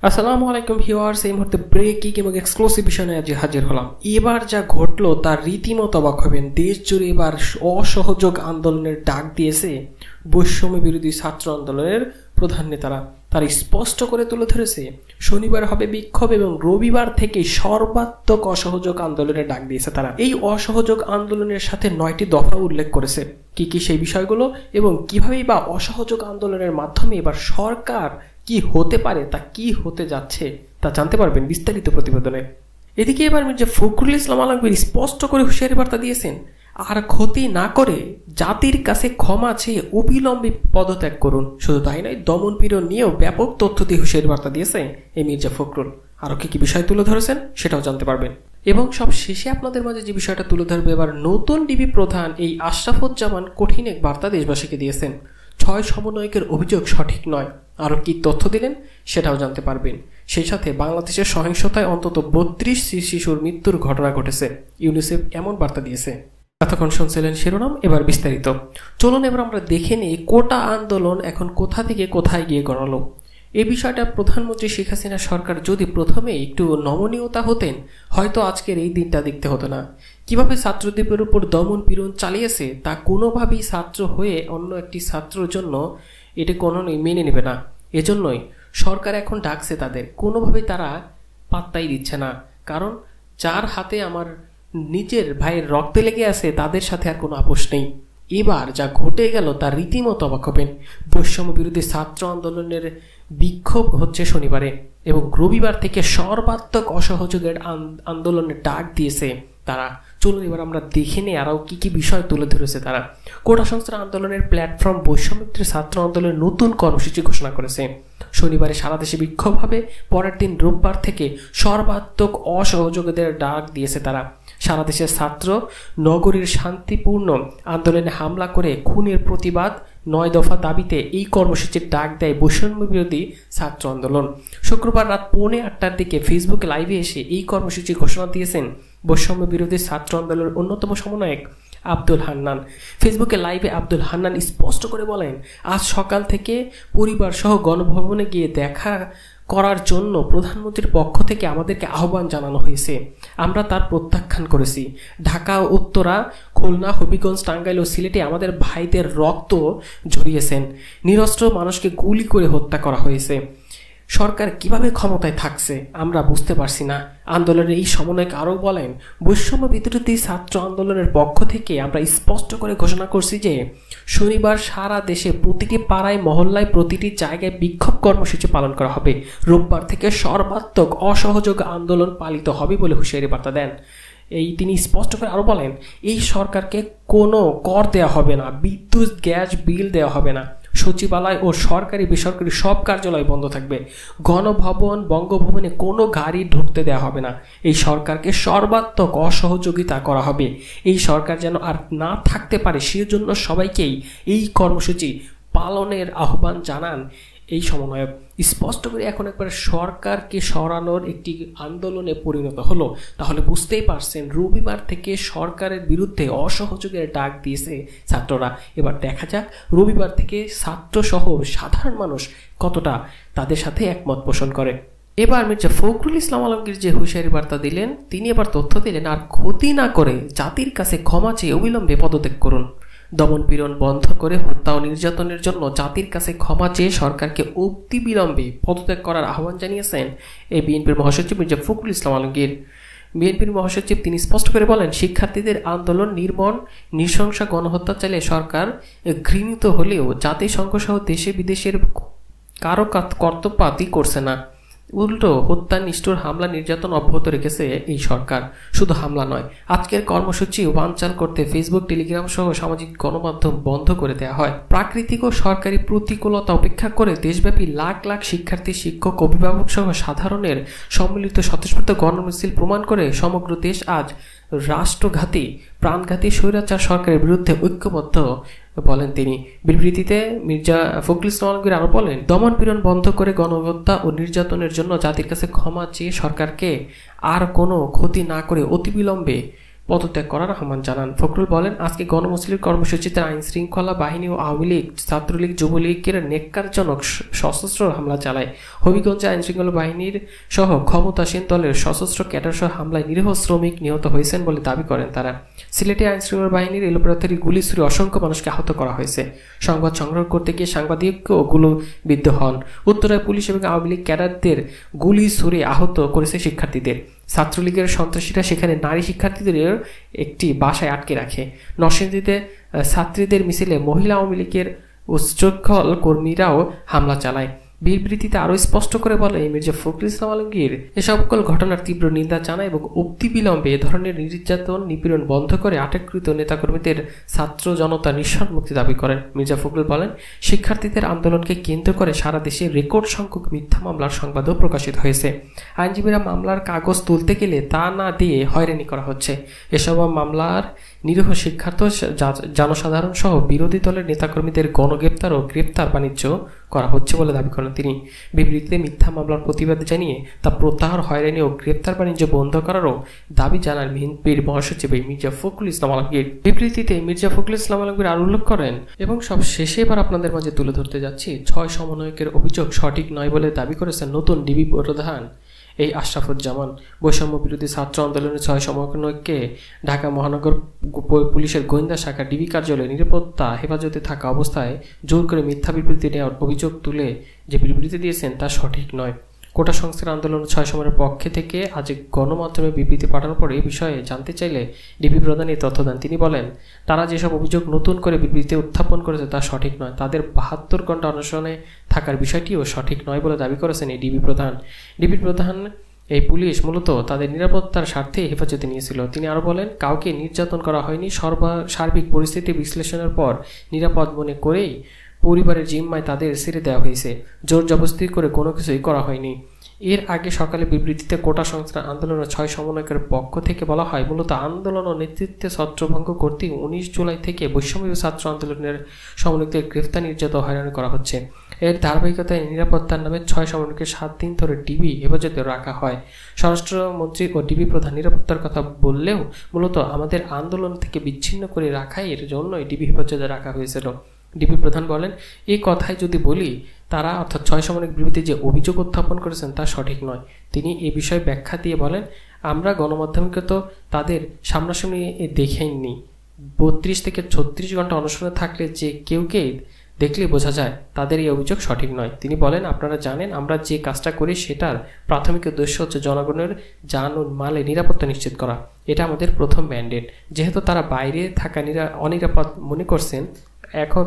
আসসালামু আলাইকুম ভিউয়ার্স, এই মুহূর্তে ব্রেকিং এবং এক্সক্লুসিভ বিষয় নিয়ে আজ হাজির হলাম। এবার যা ঘটলো তার রীতিমতো অবাক হবেন। দেশ জুড়ে এবার অসহযোগ আন্দোলনের ডাক দিয়েছে বৈষম্য বিরোধী ছাত্র আন্দোলনের প্রধান নেতারা। তারা স্পষ্ট করে তুলে ধরেছে শনিবার হবে বিক্ষোভ এবং রবিবার থেকে সর্বাত্মক অসহযোগ আন্দোলনের ডাক দিয়েছে তারা। এই অসহযোগ আন্দোলনের সাথে 9টি দফা উল্লেখ করেছে। কি কি সেই বিষয়গুলো এবং কিভাবেই বা অসহযোগ আন্দোলনের মাধ্যমে এবার সরকার কি হতে পারে, তা কি হতে যাচ্ছে তা জানতে পারবেন বিস্তারিত প্রতিবেদনে। এদিকে এবার মির্জা ফখরুল ইসলাম আলমগীর স্পষ্ট করে হুঁশিয়ারি বার্তা দিয়েছেন, আর ক্ষতি না করে জাতির কাছে ক্ষমা চেয়ে অবিলম্বে পদত্যাগ করুন। শুধু তাই নয়, দমন পীড়ন নিয়েও ব্যাপক তথ্য দিয়ে হুঁশিয়ারি বার্তা দিয়েছে এই মির্জা ফখরুল। আরও কি কি বিষয় তুলে ধরেছেন সেটাও জানতে পারবেন। এবং সব শেষে আপনাদের মাঝে যে বিষয়টা তুলে ধরবে, এবার নতুন ডিবি প্রধান এই আশরাফুজ্জামান কঠিন এক বার্তা দেশবাসীকে দিয়েছেন। 6 সমন্বয়কের অভিযোগ সঠিক নয়। আরও কি তথ্য দিলেন সেটাও জানতে পারবেন। সেই সাথে বাংলাদেশের সহিংসতায় অন্তত 32 শিশুর মৃত্যুর ঘটনা ঘটেছে, ইউনিসেফ এমন বার্তা দিয়েছে। এতক্ষণ শুনছিলেন শিরোনাম, এবার বিস্তারিত। চলুন এবার আমরা দেখে নিই কোটা আন্দোলন এখন কোথা থেকে কোথায় গিয়ে গড়ালো। এই বিষয়টা প্রধানমন্ত্রী শেখ হাসিনা সরকার যদি প্রথমে একটু নমনীয়তা হতেন, হয়তো আজকের এই দিনটা দেখতে হতো না। কিভাবে ছাত্রদের উপর দমন পীড়ন চালিয়েছে তা কোনোভাবেই ছাত্র হয়ে অন্য একটি ছাত্রের জন্য এটা কোনোই মেনে নেবে না। এজন্যই সরকার এখন ডাকছে তাদের, কোনোভাবেই তারা পাত্তাই দিচ্ছে না। কারণ যার হাতে আমার নিজের ভাইয়ের রক্তে লেগে আছে তাদের সাথে আর কোনো আপোষ নেই। এবার যা ঘটে গেল তার রীতিমতো অবাক হবেন। বৈষম্য বিরোধী ছাত্র আন্দোলনের বিক্ষোভ হচ্ছে শনিবারে এবং রবিবার থেকে সর্বাত্মক অসহযোগের আন্দোলনের ডাক দিয়েছে তারা। চলুন এবার আমরা দেখে নিই আরও কি কি বিষয় তুলে ধরেছে তারা। কোটা সংস্কার আন্দোলনের প্ল্যাটফর্ম বৈষম্য ছাত্র আন্দোলনের নতুন কর্মসূচি ঘোষণা করেছে। শনিবারে সারা দেশে বিক্ষোভ হবে, পরের দিন রোববার থেকে সর্বাত্মক অসহযোগীদের ডাক দিয়েছে তারা। সারা দেশের ছাত্র নগরীর শান্তিপূর্ণ আন্দোলনে হামলা করে খুনের প্রতিবাদ 9 দফা দাবিতে এই কর্মসূচির ডাক দেয় বৈষম্য বিরোধী ছাত্র আন্দোলন। শুক্রবার রাত 8:45টার দিকে ফেসবুকে লাইভে এসে এই কর্মসূচি ঘোষণা দিয়েছেন বৈষম্য বিরোধী ছাত্র আন্দোলনের অন্যতম সমন্বয়ক আব্দুল হান্নান। ফেসবুকে লাইভে আব্দুল হান্নান স্পষ্ট করে বলেন, আজ সকাল থেকে পরিবার সহ গণভবনে গিয়ে দেখা করার জন্য প্রধানমন্ত্রীর পক্ষ থেকে আমাদেরকে আহ্বান জানানো হয়েছে। আমরা তার প্রত্যাখ্যান করেছি। ঢাকা, উত্তরা, খুলনা, হবিগঞ্জ, টাঙ্গাইল ও সিলেটে আমাদের ভাইদের রক্ত ঝরিয়েছেন। নিরস্ত্র মানুষকে গুলি করে হত্যা করা হয়েছে। সরকার কিভাবে ক্ষমতায় থাকছে আমরা বুঝতে পারছি না। আন্দোলনের এই সমন্বয়ক আরও বলেন, বৈষম্য বিরোধী ছাত্র আন্দোলনের পক্ষ থেকে আমরা স্পষ্ট করে ঘোষণা করছি যে শনিবার সারা দেশে প্রতিটি পাড়ায়, মহল্লায়, প্রতিটি জায়গায় বিক্ষোভ কর্মসূচি পালন করা হবে। রোববার থেকে সর্বাত্মক অসহযোগ আন্দোলন পালিত হবে বলে হুঁশিয়ারি বার্তা দেন। তিনি স্পষ্ট করে আরও বলেন, এই সরকারকে কোনো কর দেওয়া হবে না, বিদ্যুৎ গ্যাস বিল দেওয়া হবে না, সচিবালয় ও সরকারি বেসরকারি সব কার্যালয় বন্ধ থাকবে, গণভবন, বঙ্গভবনে কোনো গাড়ি ঢুকতে দেওয়া হবে না। এই সরকারকে সর্বাত্মক অসহযোগিতা করা হবে। এই সরকার যেন আর না থাকতে পারে সেজন্য সবাইকেই এই কর্মসূচি পালনের আহ্বান জানান এই সমন্বয়ক। স্পষ্ট করে এখন একবার সরকারকে সরানোর একটি আন্দোলনে পরিণত হলো। তাহলে বুঝতেই পারছেন রবিবার থেকে সরকারের বিরুদ্ধে অসহযোগের ডাক দিয়েছে ছাত্ররা। এবার দেখা যাক রবিবার থেকে ছাত্র সহ সাধারণ মানুষ কতটা তাদের সাথে একমত পোষণ করে। এবার মির্জা ফখরুল ইসলাম আলমগীর যে হুঁশিয়ারি বার্তা দিলেন, তিনি এবার তথ্য দিলেন, আর ক্ষতি না করে জাতির কাছে ক্ষমা চেয়ে অবিলম্বে পদত্যাগ করুন। দমন পীড়ন বন্ধ করে হত্যা ও নির্যাতনের জন্য জাতির কাছে ক্ষমা চেয়ে সরকারকে অতিবিলম্বে পদত্যাগ করার আহ্বান জানিয়েছেন এই বিএনপির মহাসচিব মির্জা ফখরুল ইসলাম আলমগীর। বিএনপির মহাসচিব তিনি স্পষ্ট করে বলেন, শিক্ষার্থীদের আন্দোলন নির্মম নৃশংস গণহত্যা চাইলে সরকার ঘৃণিত হলেও জাতিসংঘ সহ দেশে বিদেশের কারো কর্তব্যপাতই করছে না। উল্টো হত্যা, নিষ্ঠুর হামলা, নির্যাতন অব্যাহত রেখেছে এই সরকার। শুধু হামলা নয়, আজকের কর্মসূচি বানচাল করতে ফেসবুক, টেলিগ্রাম সহ সামাজিক গণমাধ্যম বন্ধ করে দেওয়া হয়। প্রাকৃতিক ও সরকারি প্রতিকূলতা উপেক্ষা করে দেশব্যাপী লাখ লাখ শিক্ষার্থী, শিক্ষক, অভিভাবক সহ সাধারণের সম্মিলিত স্বতঃস্ফূর্ত গণমিছিল প্রমাণ করে সমগ্র দেশ আজ রাষ্ট্রঘাতী, প্রাণঘাতী স্বৈরাচার সরকারের বিরুদ্ধে ঐক্যবদ্ধ বলেন তিনি। বিবৃতিতে মির্জা ফখরুল ইসলাম আলমগীর আরও বলেন, দমন পীড়ন বন্ধ করে গণহত্যা ও নির্যাতনের জন্য জাতির কাছে ক্ষমা চেয়ে সরকারকে আর কোনো ক্ষতি না করে অতিবিলম্বে পদত্যাগ করার আহ্বান জানান। ফখরুল বলেন, আজকে গণমুসলিম কর্মসূচিতে আইন শৃঙ্খলা বাহিনী ও আওয়ামী লীগ, ছাত্রলীগ, যুবলীগের নেককারজনক সশস্ত্র হামলা চালায়। হবিগঞ্জে আইন শৃঙ্খলা বাহিনীর সহ ক্ষমতাসীন দলের সশস্ত্র ক্যাডার সহ হামলায় নিরীহ শ্রমিক নিহত হয়েছেন বলে দাবি করেন তারা। সিলেটে আইন শৃঙ্খলা বাহিনীর এলোপাথারি গুলি ছুড়ে অসংখ্য মানুষকে আহত করা হয়েছে। সংবাদ সংগ্রহ করতে গিয়ে সাংবাদিকও গুলিবিদ্ধ হন। উত্তরায় পুলিশ এবং আওয়ামী লীগ ক্যাডারদের গুলি ছুড়ে আহত করেছে শিক্ষার্থীদের। ছাত্রলীগের সন্ত্রাসীরা সেখানে নারী শিক্ষার্থীদের একটি বাসায় আটকে রাখে। নরসিংদীতে ছাত্রীদের মিছিলে মহিলা আওয়ামী লীগের উচ্চশৃঙ্খল কর্মীরাও হামলা চালায়। বিবৃতিতে আরও স্পষ্ট করে বলে, মির্জা ফখরুল ইসলাম আলমগীর এ সকল ঘটনার তীব্র নিন্দা জানায় এবং অনতিবিলম্বে এ ধরনের নির্যাতন নিপীড়ন বন্ধ করে আটককৃত নেতাকর্মীদের ছাত্র জনতা নিঃশর্ত মুক্তি দাবি করেন। মির্জা ফখরুল বলেন, শিক্ষার্থীদের আন্দোলনকে কেন্দ্র করে সারা দেশে রেকর্ড সংখ্যক মিথ্যা মামলার সংবাদও প্রকাশিত হয়েছে। আইনজীবীরা মামলার কাগজ তুলতে গেলে তা না দিয়ে হয়রানি করা হচ্ছে। এসব মামলার নিরীহ শিক্ষার্থী, জনসাধারণ সহ বিরোধী দলের নেতাকর্মীদের গণগ্রেপ্তার ও গ্রেপ্তার বাণিজ্য করা হচ্ছে বলে দাবি করেন তিনি। বিবৃতিতে মিথ্যা মামলার প্রতিবাদ জানিয়ে তা প্রত্যাহার, হয়রানি ও গ্রেপ্তার বাণিজ্য বন্ধ করারও দাবি জানান বিএনপির মহাসচিব মির্জা ফখরুল ইসলাম আলমগীর। বিবৃতিতে মির্জা ফখরুল ইসলাম আলমগীর আরো উল্লেখ করেন, এবং সব শেষে এবার আপনাদের মাঝে তুলে ধরতে যাচ্ছি, 6 সমন্বয়কের অভিযোগ সঠিক নয় বলে দাবি করেছেন নতুন ডিবি প্রধান এই আশরাফুজ্জামান। বৈষম্য বিরোধী ছাত্র আন্দোলনের 6 সমন্বয়ককে ঢাকা মহানগর পুলিশের গোয়েন্দা শাখা ডিবি কার্যালয়ে নিরাপত্তা হেফাজতে থাকা অবস্থায় জোর করে মিথ্যা বিবৃতি নেওয়ার অভিযোগ তুলে যে বিবৃতি দিয়েছেন তা সঠিক নয়। কোটা সংস্কার আন্দোলনের 6 সময়ের পক্ষে থেকে আজ গণমাধ্যমে বিবৃতি পাঠানোর পর এই বিষয়ে জানতে চাইলে ডিবি প্রধান এই তথ্য দেন। তিনি বলেন, তারা যেসব অভিযোগ নতুন করে বিবৃতিতে উত্থাপন করেছে তা সঠিক নয়। তাদের 72 ঘন্টা অনশনে থাকার বিষয়টিও সঠিক নয় বলে দাবি করেছেন এই ডিবি প্রধান। ডিবি প্রধান এই পুলিশ মূলত তাদের নিরাপত্তার স্বার্থে হেফাজতে নিয়েছিল। তিনি আরও বলেন, কাউকে নির্যাতন করা হয়নি। সার্বিক পরিস্থিতি বিশ্লেষণের পর নিরাপদ মনে করেই পরিবারের জিম্মায় তাদের ছেড়ে দেওয়া হয়েছে। জোর জবরদস্তি করে কোনো কিছুই করা হয়নি। এর আগে সকালে বিবৃতিতে কোটা সংস্কার আন্দোলনের 6 সমন্বয়কের পক্ষ থেকে বলা হয়, মূলত আন্দোলন ও নেতৃত্বে ছত্রভঙ্গ করতে 19 জুলাই থেকে বৈষম্য ছাত্র আন্দোলনের সমন্বয়কদের গ্রেফতার, নির্যাতন, হয়রানি করা হচ্ছে। এর ধারাবাহিকতায় নিরাপত্তার নামে 6 সমন্বয়কে 7 দিন ধরে ডিবি হেফাজতে রাখা হয়। স্বরাষ্ট্রমন্ত্রী ও ডিবি প্রধান নিরাপত্তার কথা বললেও মূলত আমাদের আন্দোলন থেকে বিচ্ছিন্ন করে রাখাই এর জন্যই ডিবি হেফাজতে রাখা হয়েছিল। ডিবি প্রধান বলেন, এই কথাই যদি বলি, তারা অর্থাৎ 6 সমন্বয়ক বিবৃতি যে অভিযোগ উত্থাপন করেছেন তা সঠিক নয়। তিনি এ বিষয়ে ব্যাখ্যা দিয়ে বলেন, আমরা গণমাধ্যমকে তো তাদের সামনাসামনি দেখেননি। 32 থেকে 36 ঘন্টা অনশনে থাকলে যে কেউকে দেখলে বোঝা যায় তাদের এই অভিযোগ সঠিক নয়। তিনি বলেন, আপনারা জানেন আমরা যে কাজটা করি সেটার প্রাথমিক উদ্দেশ্য হচ্ছে জনগণের জান ও মালে নিরাপত্তা নিশ্চিত করা। এটা আমাদের প্রথম ম্যান্ডেট। যেহেতু তারা বাইরে থাকা অনিরাপদ মনে করছেন,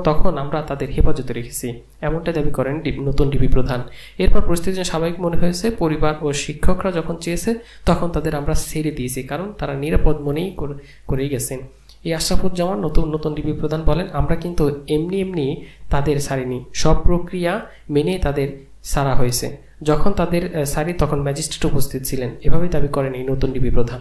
তখন আমরা তাদের হেফাজতে রেখেছি, এমনটা দাবি করেন নতুন ডিবি প্রধান। এরপর পরিস্থিতি স্বাভাবিক মনে হয়েছে। পরিবার ও শিক্ষকরা যখন চেয়েছে তখন তাদের আমরা ছেড়ে দিয়েছি, কারণ তারা নিরাপদ মনেই করেই গেছেন। এই আশরাফুজ্জামান নতুন ডিবি প্রধান বলেন, আমরা কিন্তু এমনি তাদের ছাড়িনি, সব প্রক্রিয়া মেনে তাদের ছাড়া হয়েছে। যখন তাদের ছাড়ি তখন ম্যাজিস্ট্রেট উপস্থিত ছিলেন, এভাবেই দাবি করেন এই নতুন ডিবি প্রধান।